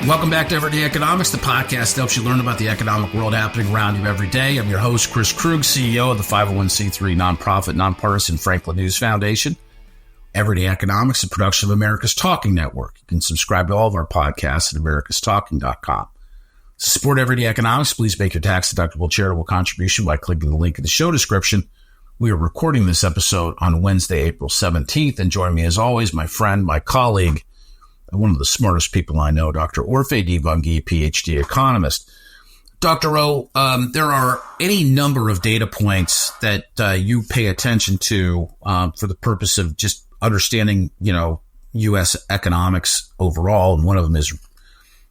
Welcome back to Everyday Economics, the podcast that helps you learn about the economic world happening around you every day. I'm your host, Chris Krug, CEO of the 501c3 nonprofit, nonpartisan Franklin News Foundation. Everyday Economics, a production of America's Talking Network. You can subscribe to all of our podcasts at americastalking.com. To support Everyday Economics, please make your tax-deductible charitable contribution by clicking the link in the show description. We are recording this episode on Wednesday, April 17th, and join me as always, my friend, my colleague, one of the smartest people I know, Dr. Orphe Divounguy, PhD economist. Dr. O, there are any number of data points that you pay attention to for the purpose of just understanding, U.S. economics overall, and one of them is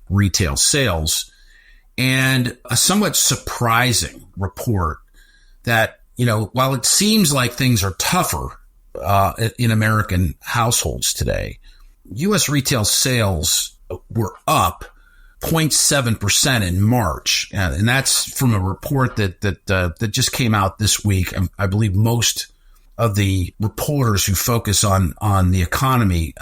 retail sales. And a somewhat surprising report that, while it seems like things are tougher in American households today, U.S. retail sales were up 0.7% in March, and that's from a report that just came out this week. I believe most of the reporters who focus on the economy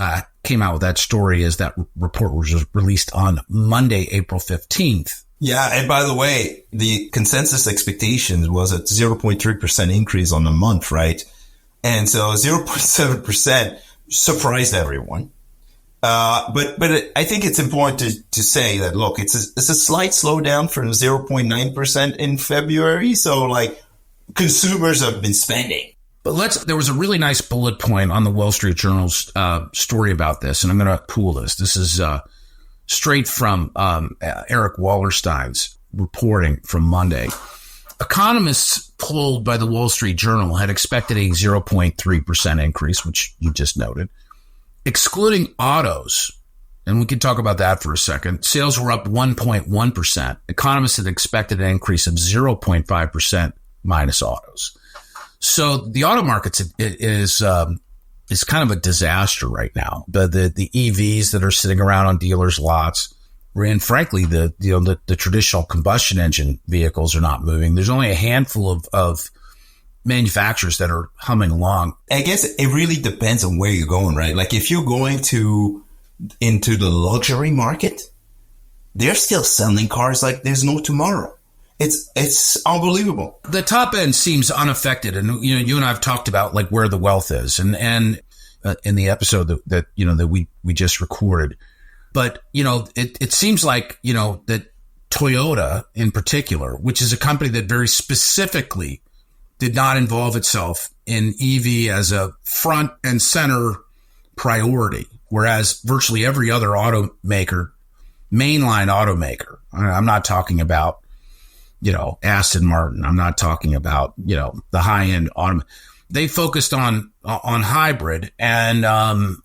came out with that story as that report was released on Monday, April 15th. Yeah, and by the way, the consensus expectations was a 0.3% increase on the month, right? And so 0.7% surprised everyone. But I think it's important to say that, look, it's a slight slowdown from 0.9% in February. So consumers have been spending. But there was a really nice bullet point on the Wall Street Journal's story about this, and I'm going to pull this. This is straight from Eric Wallerstein's reporting from Monday. Economists polled by the Wall Street Journal had expected a 0.3% increase, which you just noted. Excluding autos, and we can talk about that for a second, sales were up 1.1%. Economists had expected an increase of 0.5% minus autos. So the auto market is kind of a disaster right now. The EVs that are sitting around on dealers' lots, and frankly, the traditional combustion engine vehicles are not moving. There's only a handful of manufacturers that are humming along. I guess it really depends on where you're going, right? Like if you're going into the luxury market, they're still selling cars like there's no tomorrow. It's unbelievable. The top end seems unaffected, and you and I have talked about where the wealth is, and in the episode that we just recorded. But it seems like that Toyota in particular, which is a company that very specifically did not involve itself in EV as a front and center priority, whereas virtually every other automaker, mainline automaker, I'm not talking about, Aston Martin, I'm not talking about, the high-end they focused on hybrid and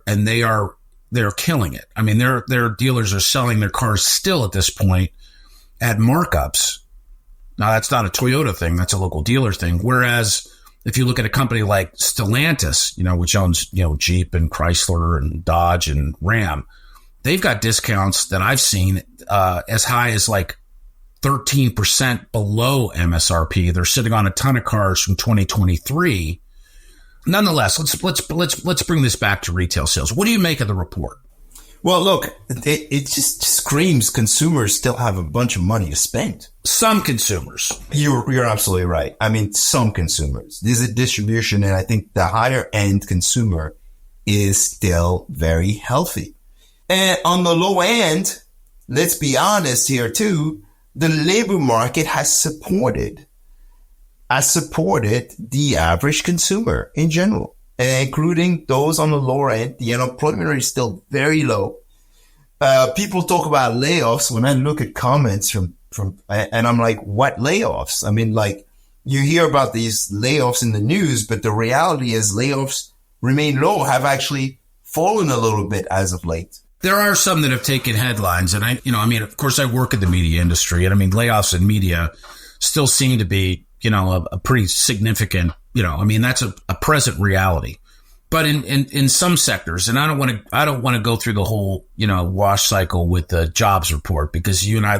they're killing it. I mean, their dealers are selling their cars still at this point at markups. Now, that's not a Toyota thing. That's a local dealer thing. Whereas if you look at a company like Stellantis, which owns, Jeep and Chrysler and Dodge and Ram, they've got discounts that I've seen as high as 13% below MSRP. They're sitting on a ton of cars from 2023. Nonetheless, let's bring this back to retail sales. What do you make of the report? Well, look, it just screams consumers still have a bunch of money to spend. Some consumers. You're absolutely right. I mean, some consumers. There's a distribution, and I think the higher end consumer is still very healthy. And on the low end, let's be honest here too, the labor market has supported the average consumer in general, including those on the lower end. The unemployment rate is still very low. People talk about layoffs. When I look at comments from, and I'm like, what layoffs? I mean, you hear about these layoffs in the news, but the reality is layoffs remain low, have actually fallen a little bit as of late. There are some that have taken headlines, and of course I work in the media industry, and layoffs in media still seem to be, a pretty significant, that's a present reality. But in some sectors, and I don't want to go through the whole, wash cycle with the jobs report, because you and I,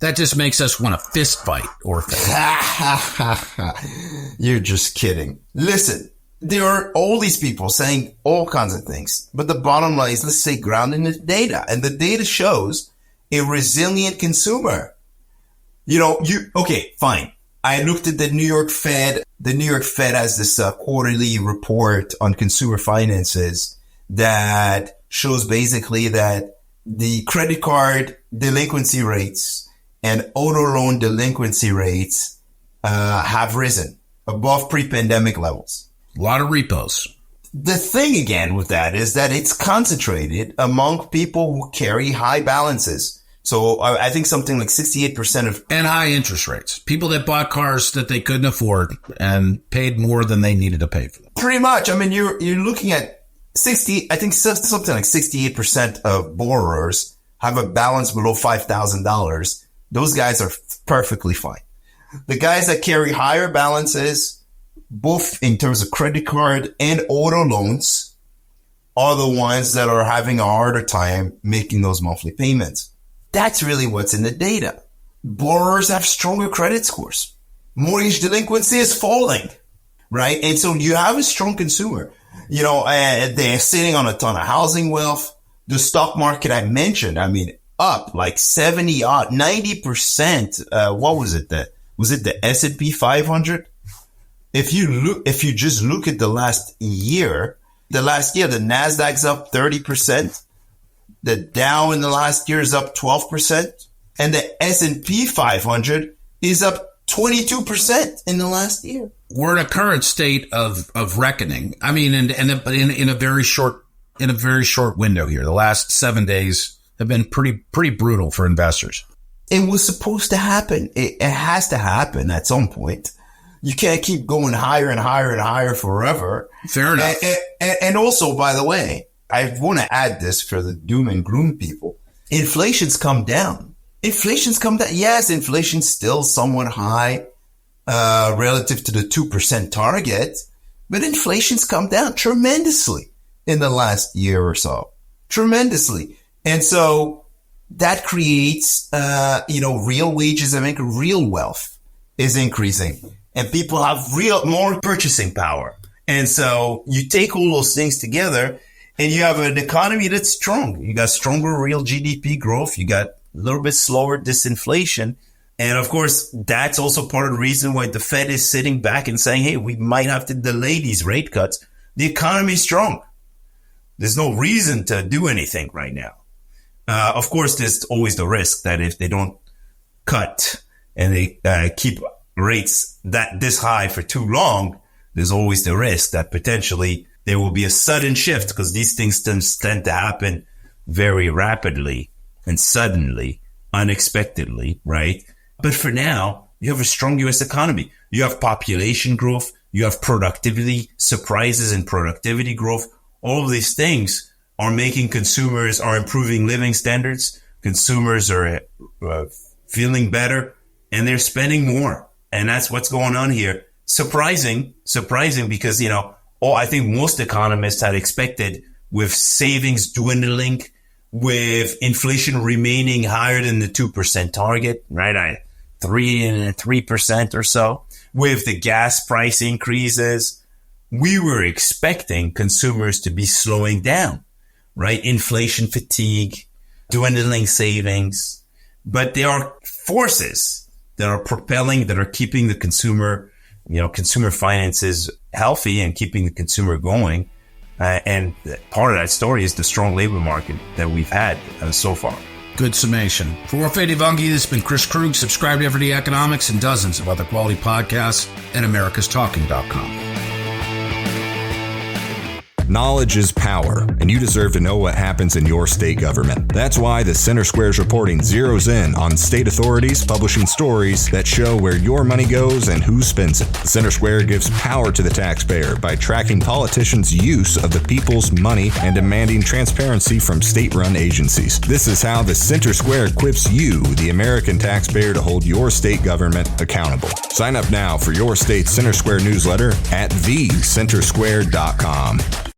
that just makes us want to fist fight, Orphe. You're just kidding. Listen, there are all these people saying all kinds of things, but the bottom line is, let's say, grounded in the data. And the data shows a resilient consumer. Okay, fine. I looked at the New York Fed. The New York Fed has this quarterly report on consumer finances that shows basically that the credit card delinquency rates and auto loan delinquency rates have risen above pre-pandemic levels. A lot of repos. The thing again with that is that it's concentrated among people who carry high balances. So I think something like 68% of... And high interest rates. People that bought cars that they couldn't afford and paid more than they needed to pay for them. Pretty much. I mean, you're looking at something like 68% of borrowers have a balance below $5,000. Those guys are perfectly fine. The guys that carry higher balances, both in terms of credit card and auto loans, are the ones that are having a harder time making those monthly payments. That's really what's in the data. Borrowers have stronger credit scores. Mortgage delinquency is falling, right? And so you have a strong consumer. They're sitting on a ton of housing wealth. The stock market I mentioned, up like 90%. What was it? Was it the S&P 500? If you just look at the last year, the Nasdaq's up 30%. The Dow in the last year is up 12%. And the S&P 500 is up 22% in the last year. We're in a current state of reckoning. In a very short window here. The last 7 days have been pretty brutal for investors. It was supposed to happen. It has to happen at some point. You can't keep going higher and higher and higher forever. Fair enough. And also, by the way, I want to add this for the doom and gloom people. Inflation's come down. Yes, inflation's still somewhat high relative to the 2% target, but inflation's come down tremendously in the last year or so. Tremendously. And so that creates, real wages and real wealth is increasing. And people have more purchasing power. And so you take all those things together and you have an economy that's strong. You got stronger real GDP growth. You got a little bit slower disinflation. And of course, that's also part of the reason why the Fed is sitting back and saying, hey, we might have to delay these rate cuts. The economy is strong. There's no reason to do anything right now. Of course, there's always the risk that if they don't cut and they keep rates this high for too long, there's always the risk that potentially there will be a sudden shift, because these things tend to happen very rapidly and suddenly, unexpectedly, right? But for now, you have a strong U.S. economy. You have population growth. You have productivity, surprises in productivity growth. All of these things are making consumers are improving living standards. Consumers are feeling better and they're spending more. And that's what's going on here. Surprising because, I think most economists had expected, with savings dwindling, with inflation remaining higher than the 2% target, right? 3% or so, with the gas price increases, we were expecting consumers to be slowing down, right? Inflation fatigue, dwindling savings. But there are forces that are propelling, that are keeping the consumer finances healthy and keeping the consumer going. And part of that story is the strong labor market that we've had so far. Good summation. For Orphe Divounguy, this has been Chris Krug. Subscribe to Everyday Economics and dozens of other quality podcasts at americastalking.com. Knowledge is power, and you deserve to know what happens in your state government. That's why the Center Square's reporting zeroes in on state authorities publishing stories that show where your money goes and who spends it. The Center Square gives power to the taxpayer by tracking politicians' use of the people's money and demanding transparency from state-run agencies. This is how the Center Square equips you, the American taxpayer, to hold your state government accountable. Sign up now for your state's Center Square newsletter at thecentersquare.com.